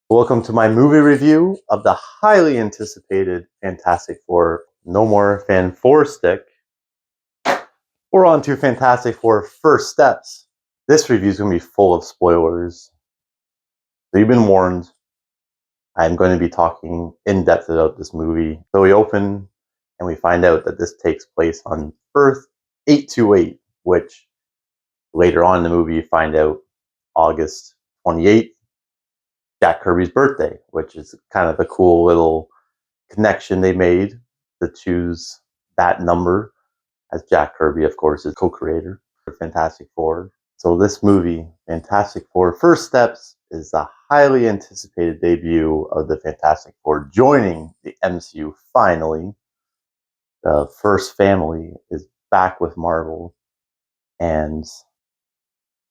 Welcome to my movie review of the highly anticipated Fantastic Four. No more Fan Four Stick. We're on to Fantastic Four First Steps. This review is going to be full of spoilers. So you've been warned. I'm going to be talking in depth about this movie. So we open and we find out that this takes place on Earth 828, which later on in the movie you find out August 28th, Jack Kirby's birthday, which is kind of a cool little connection they made to choose that number, as Jack Kirby, of course, is co-creator for Fantastic Four. So this movie, Fantastic Four First Steps, is the highly anticipated debut of the Fantastic Four joining the MCU finally. The first family is back with Marvel, and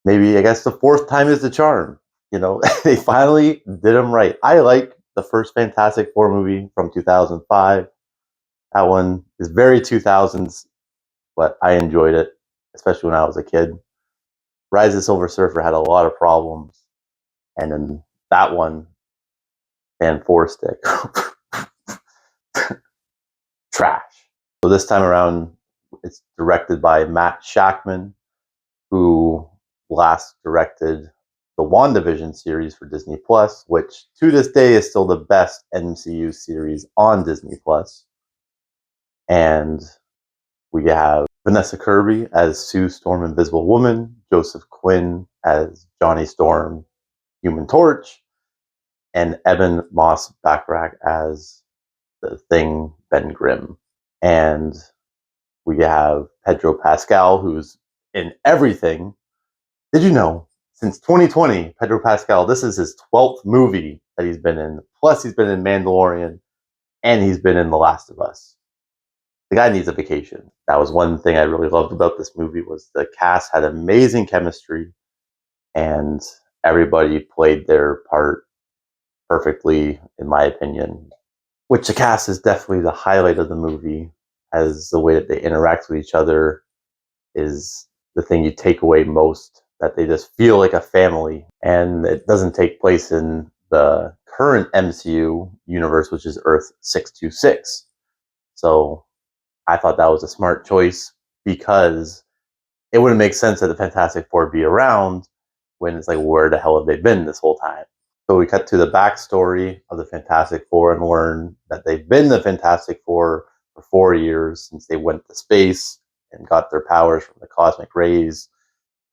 maybe, I guess, the fourth time is the charm. They finally did them right. I like the first Fantastic Four movie from 2005. That one is very 2000s, but I enjoyed it, especially when I was a kid. Rise of the Silver Surfer had a lot of problems, and then that one, and Four Stick, trash. So this time around, it's directed by Matt Shakman, who last directed the WandaVision series for Disney Plus, which to this day is still the best MCU series on Disney Plus. And we have Vanessa Kirby as Sue Storm, Invisible Woman, Joseph Quinn as Johnny Storm, Human Torch, and Eben Moss-Backrack as the Thing, Ben Grimm. And we have Pedro Pascal, who's in everything. Did you know, since 2020, Pedro Pascal, this is his 12th movie that he's been in. Plus, he's been in Mandalorian, and he's been in The Last of Us. The guy needs a vacation. That was one thing I really loved about this movie, was the cast had amazing chemistry, and everybody played their part perfectly, in my opinion. Which the cast is definitely the highlight of the movie, as the way that they interact with each other is the thing you take away most, that they just feel like a family. And it doesn't take place in the current MCU universe, which is Earth 626. So I thought that was a smart choice, because it wouldn't make sense that the Fantastic Four be around when it's like, where the hell have they been this whole time? So we cut to the backstory of the Fantastic Four and learn that they've been the Fantastic Four for 4 years, since they went to space and got their powers from the cosmic rays.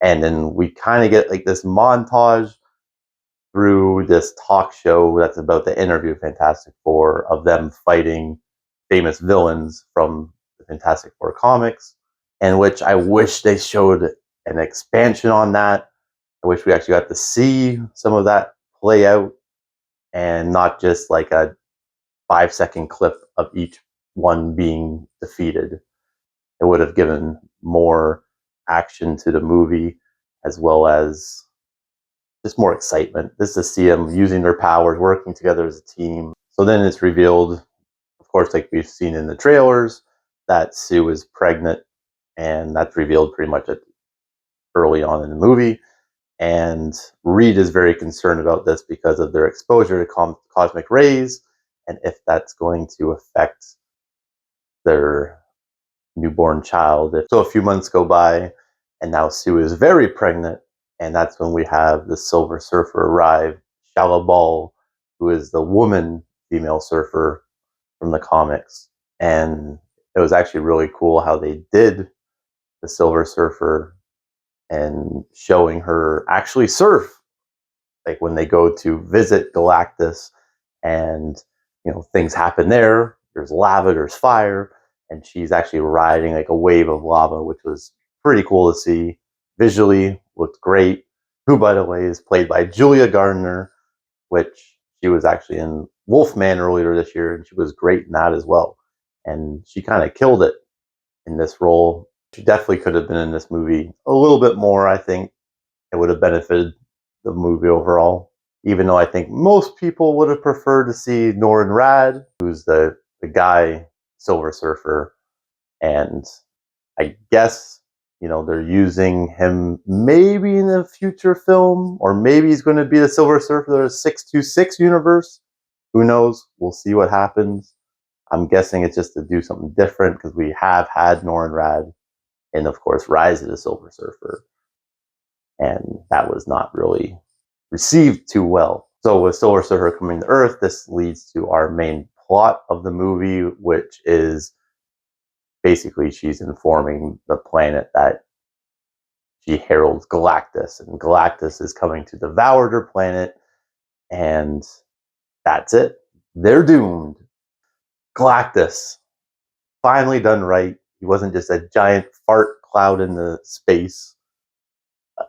And then we kind of get like this montage through this talk show that's about the interview Fantastic Four, of them fighting famous villains from the Fantastic Four comics, and which I wish they showed an expansion on that. I wish we actually got to see some of that play out, and not just like a 5-second clip of each one being defeated. It would have given more action to the movie, as well as just more excitement, just to see them using their powers, working together as a team. So then it's revealed, of course, like we've seen in the trailers, that Sue is pregnant, and that's revealed pretty much early on in the movie. And Reed is very concerned about this because of their exposure to cosmic rays, and if that's going to affect their newborn child. So a few months go by, and now Sue is very pregnant, and that's when we have the Silver Surfer arrive, Shala Ball, who is the woman female surfer from the comics. And it was actually really cool how they did the Silver Surfer, and showing her actually surf, like when they go to visit Galactus, and things happen there. There's lava, there's fire, and she's actually riding like a wave of lava, which was pretty cool to see. Visually looked great. Who, by the way, is played by Julia Gardner, which she was actually in Wolfman earlier this year, and she was great in that as well. And she kind of killed it in this role. She definitely could have been in this movie a little bit more. I think it would have benefited the movie overall, even though I think most people would have preferred to see Norrin Rad, who's the guy Silver Surfer. And I guess they're using him maybe in a future film, or maybe he's going to be the Silver Surfer 626 universe. Who knows? We'll see what happens. I'm guessing it's just to do something different because we have had Norrinrad in, of course, Rise of the Silver Surfer, and that was not really received too well. So with Silver Surfer coming to Earth, this leads to our main plot of the movie, which is basically she's informing the planet that she heralds Galactus, and Galactus is coming to devour their planet, and that's it. They're doomed. Galactus, finally done right. He wasn't just a giant fart cloud in the space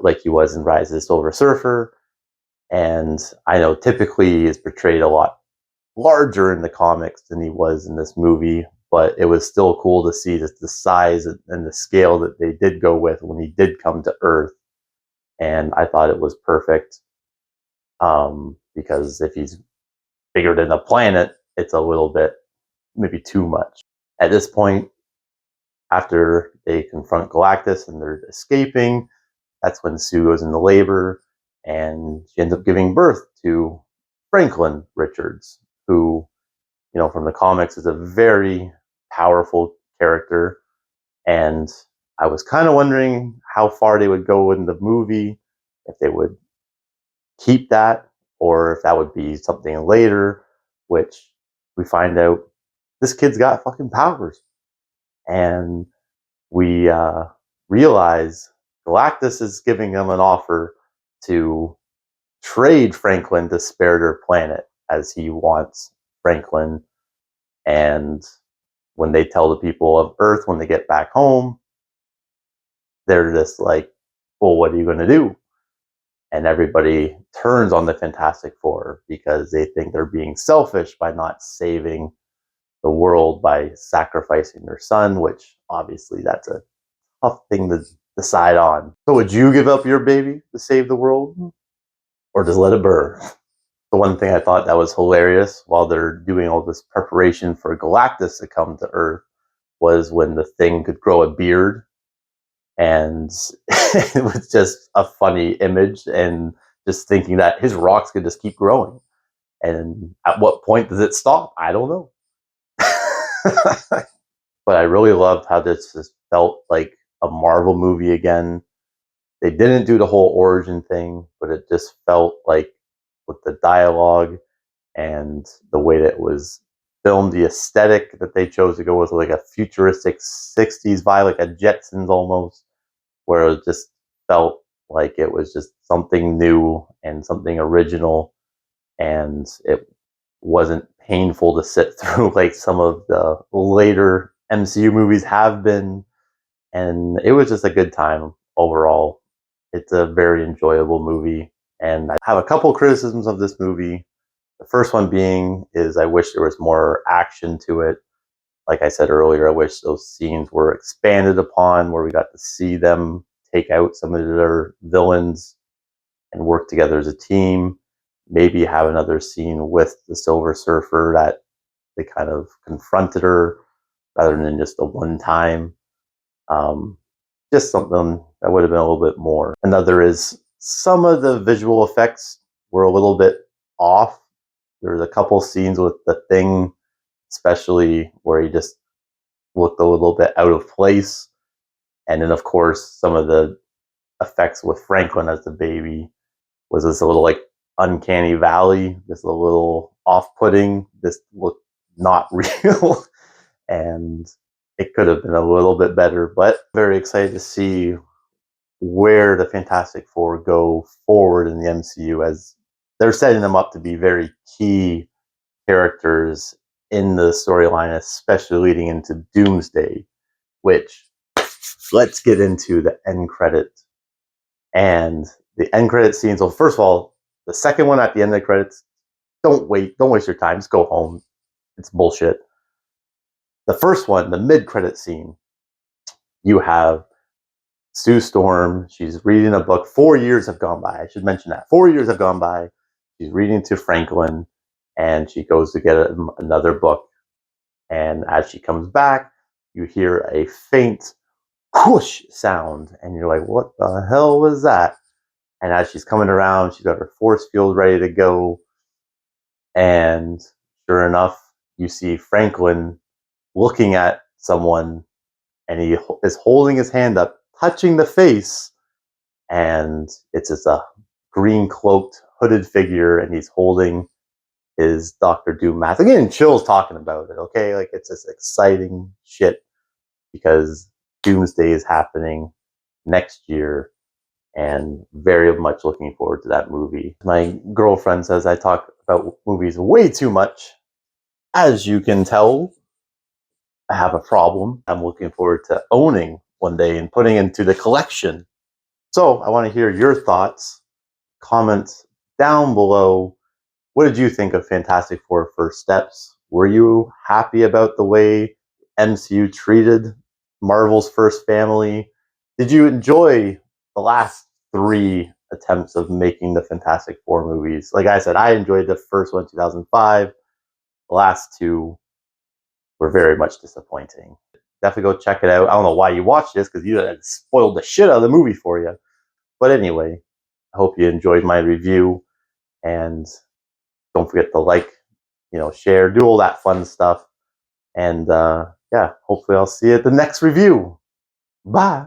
like he was in Rise of the Silver Surfer. And I know typically he is portrayed a lot larger in the comics than he was in this movie, but it was still cool to see just the size and the scale that they did go with when he did come to Earth. And I thought it was perfect, because if he's bigger than a planet, it's a little bit, maybe too much. At this point, after they confront Galactus and they're escaping, that's when Sue goes into labor, and she ends up giving birth to Franklin Richards, who, from the comics is a very powerful character. And I was kind of wondering how far they would go in the movie, if they would keep that, or if that would be something later, which we find out this kid's got fucking powers. And we realize Galactus is giving them an offer to trade Franklin to spare their planet, as he wants Franklin. And when they tell the people of Earth when they get back home, they're just like, well, what are you going to do? And everybody turns on the Fantastic Four because they think they're being selfish by not saving the world by sacrificing their son, which obviously that's a tough thing to decide on. So would you give up your baby to save the world, or just let it burn? The one thing I thought that was hilarious while they're doing all this preparation for Galactus to come to Earth was when the Thing could grow a beard, and it was just a funny image, and just thinking that his rocks could just keep growing. And at what point does it stop? I don't know. But I really loved how this just felt like a Marvel movie again. They didn't do the whole origin thing, but it just felt like, with the dialogue and the way that it was filmed, the aesthetic that they chose to go with, like a futuristic 60s vibe, like a Jetsons almost, where it just felt like it was just something new and something original, and it wasn't painful to sit through like some of the later MCU movies have been. And it was just a good time overall. It's a very enjoyable movie, and I have a couple criticisms of this movie. The first one being is I wish there was more action to it. Like I said earlier, I wish those scenes were expanded upon, where we got to see them take out some of their villains and work together as a team. Maybe have another scene with the Silver Surfer that they kind of confronted her, rather than just the one time. Just something that would have been a little bit more. Another is some of the visual effects were a little bit off. There's a couple scenes with the Thing, especially, where he just looked a little bit out of place. And then, of course, some of the effects with Franklin as the baby was just a little like uncanny valley, just a little off-putting. This looked not real. And it could have been a little bit better, but very excited to see where the Fantastic Four go forward in the MCU, as they're setting them up to be very key characters in the storyline, especially leading into Doomsday, which, let's get into the end credit. And the end credit scene. So first of all, the second one at the end of the credits, don't waste your time, just go home. It's bullshit. The first one, the mid-credit scene, you have Sue Storm. She's reading a book. 4 years have gone by. I should mention that. 4 years have gone by. She's reading to Franklin, and she goes to get another book. And as she comes back, you hear a faint whoosh sound, and you're like, what the hell was that? And as she's coming around, she's got her force field ready to go, and sure enough, you see Franklin looking at someone, and he is holding his hand up, touching the face, and it's just a green cloaked, hooded figure, and he's holding his Doctor Doom mask. I'm getting chills talking about it, okay? Like, it's just exciting shit because Doomsday is happening next year, and very much looking forward to that movie. My girlfriend says I talk about movies way too much. As you can tell, I have a problem I'm looking forward to owning one day and putting into the collection. So I want to hear your thoughts. Comments down below. What did you think of Fantastic Four First Steps? Were you happy about the way MCU treated Marvel's first family? Did you enjoy the last three attempts of making the Fantastic Four movies? Like I said, I enjoyed the first one, 2005. The last two were very much disappointing. Definitely go check it out. I don't know why you watched this, because you had spoiled the shit out of the movie for you. But anyway, I hope you enjoyed my review, and don't forget to like, share, do all that fun stuff. And yeah, hopefully I'll see you at the next review. Bye.